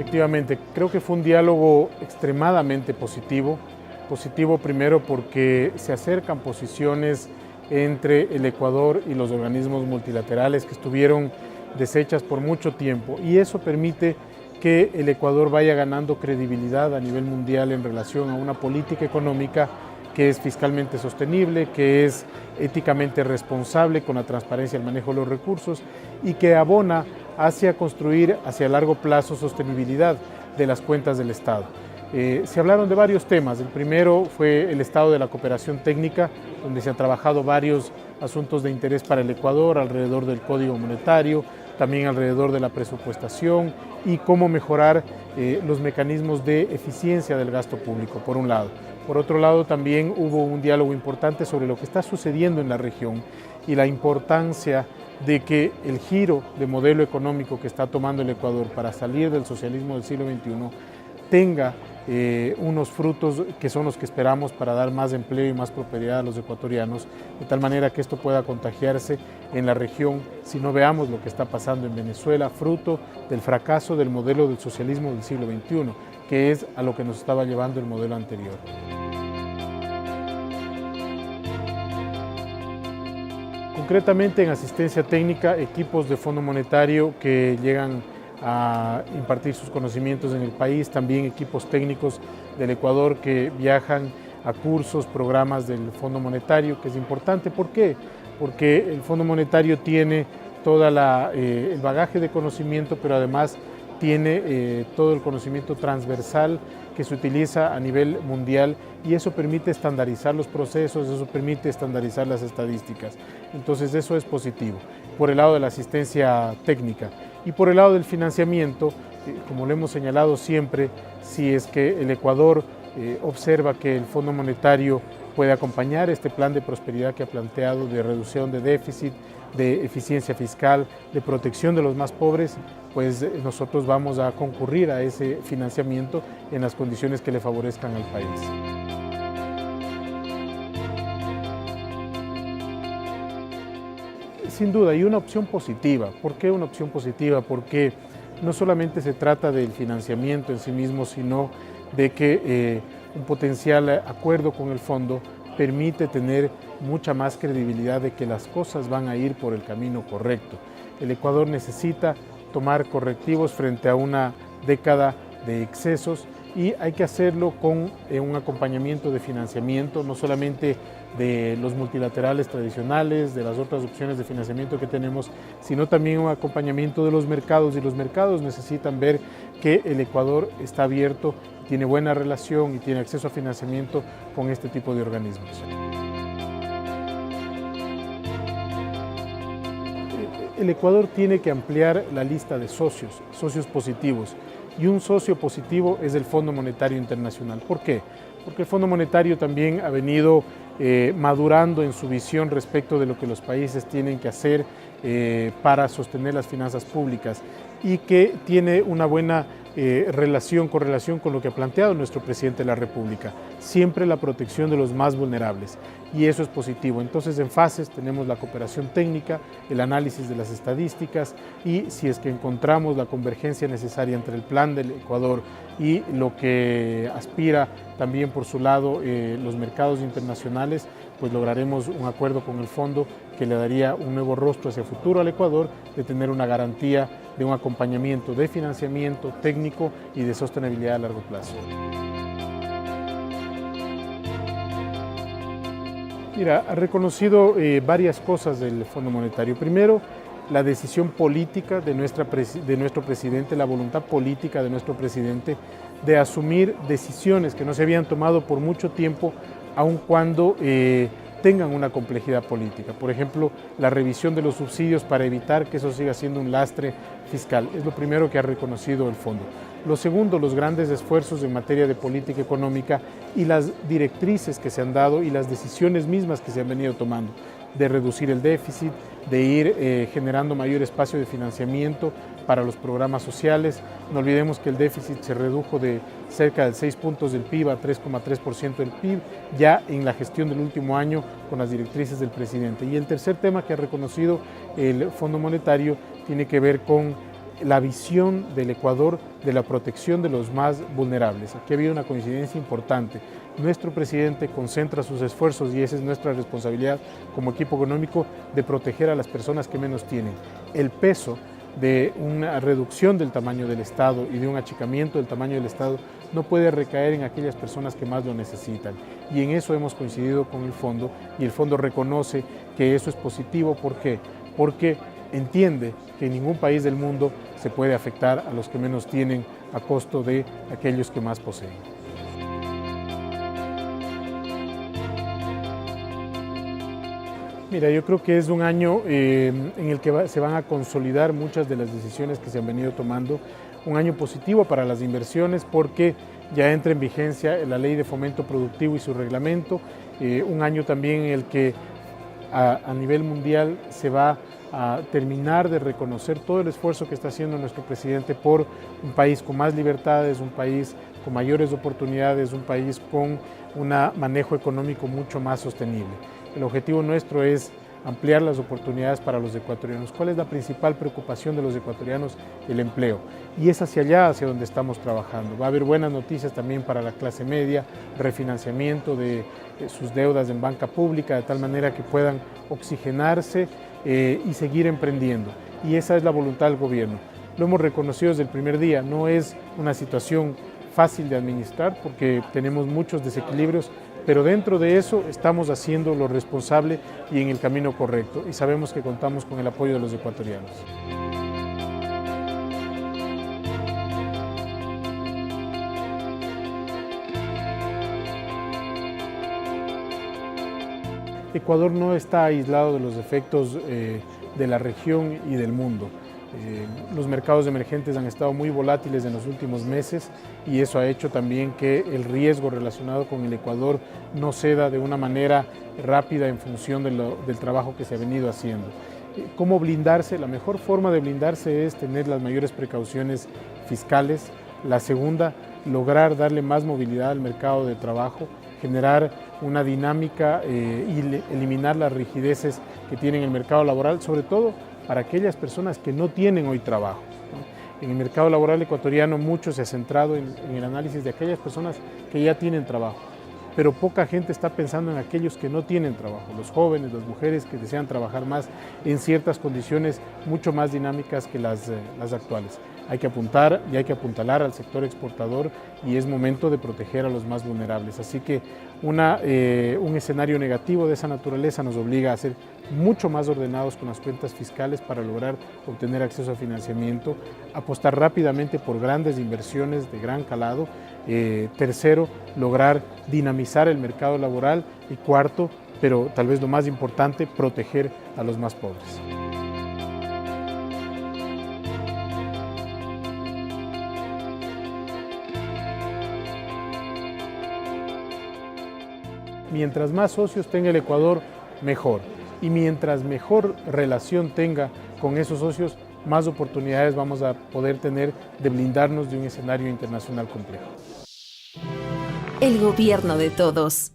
efectivamente, creo que fue un diálogo extremadamente positivo. Positivo primero porque se acercan posiciones entre el Ecuador y los organismos multilaterales que estuvieron deshechas por mucho tiempo, y eso permite que el Ecuador vaya ganando credibilidad a nivel mundial en relación a una política económica que es fiscalmente sostenible, que es éticamente responsable con la transparencia del manejo de los recursos y que abona hacia construir hacia largo plazo sostenibilidad de las cuentas del Estado. Se hablaron de varios temas. El primero fue el estado de la cooperación técnica, donde se han trabajado varios asuntos de interés para el Ecuador, alrededor del Código Monetario, también alrededor de la presupuestación y cómo mejorar los mecanismos de eficiencia del gasto público, por un lado. Por otro lado, también hubo un diálogo importante sobre lo que está sucediendo en la región y la importancia de que el giro de modelo económico que está tomando el Ecuador para salir del socialismo del siglo XXI tenga unos frutos que son los que esperamos para dar más empleo y más prosperidad a los ecuatorianos, de tal manera que esto pueda contagiarse en la región, si no veamos lo que está pasando en Venezuela, fruto del fracaso del modelo del socialismo del siglo XXI, que es a lo que nos estaba llevando el modelo anterior. Concretamente en asistencia técnica, equipos de Fondo Monetario que llegan a impartir sus conocimientos en el país, también equipos técnicos del Ecuador que viajan a cursos, programas del Fondo Monetario, que es importante. ¿Por qué? Porque el Fondo Monetario tiene todo el bagaje de conocimiento, pero además tiene todo el conocimiento transversal que se utiliza a nivel mundial, y eso permite estandarizar los procesos, eso permite estandarizar las estadísticas. Entonces eso es positivo, por el lado de la asistencia técnica. Y por el lado del financiamiento, como lo hemos señalado siempre, si es que el Ecuador observa que el Fondo Monetario puede acompañar este plan de prosperidad que ha planteado, de reducción de déficit, de eficiencia fiscal, de protección de los más pobres, pues nosotros vamos a concurrir a ese financiamiento en las condiciones que le favorezcan al país. Sin duda, y una opción positiva. ¿Por qué una opción positiva? Porque no solamente se trata del financiamiento en sí mismo, sino de que un potencial acuerdo con el fondo permite tener mucha más credibilidad de que las cosas van a ir por el camino correcto. El Ecuador necesita tomar correctivos frente a una década de excesos, y hay que hacerlo con un acompañamiento de financiamiento, no solamente de los multilaterales tradicionales, de las otras opciones de financiamiento que tenemos, sino también un acompañamiento de los mercados, y los mercados necesitan ver que el Ecuador está abierto, tiene buena relación y tiene acceso a financiamiento con este tipo de organismos. El Ecuador tiene que ampliar la lista de socios positivos, y un socio positivo es el Fondo Monetario Internacional. ¿Por qué? Porque el Fondo Monetario también ha venido madurando en su visión respecto de lo que los países tienen que hacer para sostener las finanzas públicas, y que tiene una buena correlación con lo que ha planteado nuestro presidente de la República, siempre la protección de los más vulnerables, y eso es positivo. Entonces, en fases tenemos la cooperación técnica, el análisis de las estadísticas, y si es que encontramos la convergencia necesaria entre el plan del Ecuador y lo que aspira también por su lado los mercados internacionales, pues lograremos un acuerdo con el fondo que le daría un nuevo rostro hacia el futuro al Ecuador, de tener una garantía de un acompañamiento de financiamiento técnico y de sostenibilidad a largo plazo. Mira, ha reconocido varias cosas del Fondo Monetario. Primero, la decisión política de nuestro presidente, la voluntad política de nuestro presidente de asumir decisiones que no se habían tomado por mucho tiempo, aun cuando tengan una complejidad política. Por ejemplo, la revisión de los subsidios para evitar que eso siga siendo un lastre fiscal. Es lo primero que ha reconocido el fondo. Lo segundo, los grandes esfuerzos en materia de política económica y las directrices que se han dado y las decisiones mismas que se han venido tomando, de reducir el déficit, de ir generando mayor espacio de financiamiento para los programas sociales. No olvidemos que el déficit se redujo de cerca de 6 puntos del PIB a 3,3% del PIB, ya en la gestión del último año con las directrices del presidente. Y el tercer tema que ha reconocido el Fondo Monetario tiene que ver con la visión del Ecuador de la protección de los más vulnerables. Aquí ha habido una coincidencia importante. Nuestro presidente concentra sus esfuerzos, y esa es nuestra responsabilidad como equipo económico, de proteger a las personas que menos tienen. El peso de una reducción del tamaño del Estado y de un achicamiento del tamaño del Estado no puede recaer en aquellas personas que más lo necesitan. Y en eso hemos coincidido con el fondo, y el fondo reconoce que eso es positivo. ¿Por qué? Porque entiende que en ningún país del mundo se puede afectar a los que menos tienen a costo de aquellos que más poseen. Mira, yo creo que es un año en el que se van a consolidar muchas de las decisiones que se han venido tomando. Un año positivo para las inversiones porque ya entra en vigencia la Ley de Fomento Productivo y su reglamento. Un año también en el que a nivel mundial se va a terminar de reconocer todo el esfuerzo que está haciendo nuestro presidente por un país con más libertades, un país con mayores oportunidades, un país con un manejo económico mucho más sostenible. El objetivo nuestro es ampliar las oportunidades para los ecuatorianos. ¿Cuál es la principal preocupación de los ecuatorianos? El empleo. Y es hacia allá hacia donde estamos trabajando. Va a haber buenas noticias también para la clase media, refinanciamiento de sus deudas en banca pública, de tal manera que puedan oxigenarse y seguir emprendiendo. Y esa es la voluntad del gobierno. Lo hemos reconocido desde el primer día. No es una situación fácil de administrar porque tenemos muchos desequilibrios, pero dentro de eso estamos haciendo lo responsable y en el camino correcto, y sabemos que contamos con el apoyo de los ecuatorianos. Ecuador no está aislado de los efectos de la región y del mundo. Los mercados emergentes han estado muy volátiles en los últimos meses, y eso ha hecho también que el riesgo relacionado con el Ecuador no ceda de una manera rápida en función del trabajo que se ha venido haciendo. ¿Cómo blindarse? La mejor forma de blindarse es tener las mayores precauciones fiscales. La segunda, lograr darle más movilidad al mercado de trabajo, generar una dinámica y eliminar las rigideces que tiene el mercado laboral, sobre todo para aquellas personas que no tienen hoy trabajo. En el mercado laboral ecuatoriano mucho se ha centrado en el análisis de aquellas personas que ya tienen trabajo, pero poca gente está pensando en aquellos que no tienen trabajo, los jóvenes, las mujeres que desean trabajar más en ciertas condiciones mucho más dinámicas que las actuales. Hay que apuntar y hay que apuntalar al sector exportador, y es momento de proteger a los más vulnerables. Así que un escenario negativo de esa naturaleza nos obliga a ser mucho más ordenados con las cuentas fiscales para lograr obtener acceso a financiamiento, apostar rápidamente por grandes inversiones de gran calado. Tercero, lograr dinamizar el mercado laboral. Y cuarto, pero tal vez lo más importante, proteger a los más pobres. Mientras más socios tenga el Ecuador, mejor. Y mientras mejor relación tenga con esos socios, más oportunidades vamos a poder tener de blindarnos de un escenario internacional complejo. El gobierno de todos.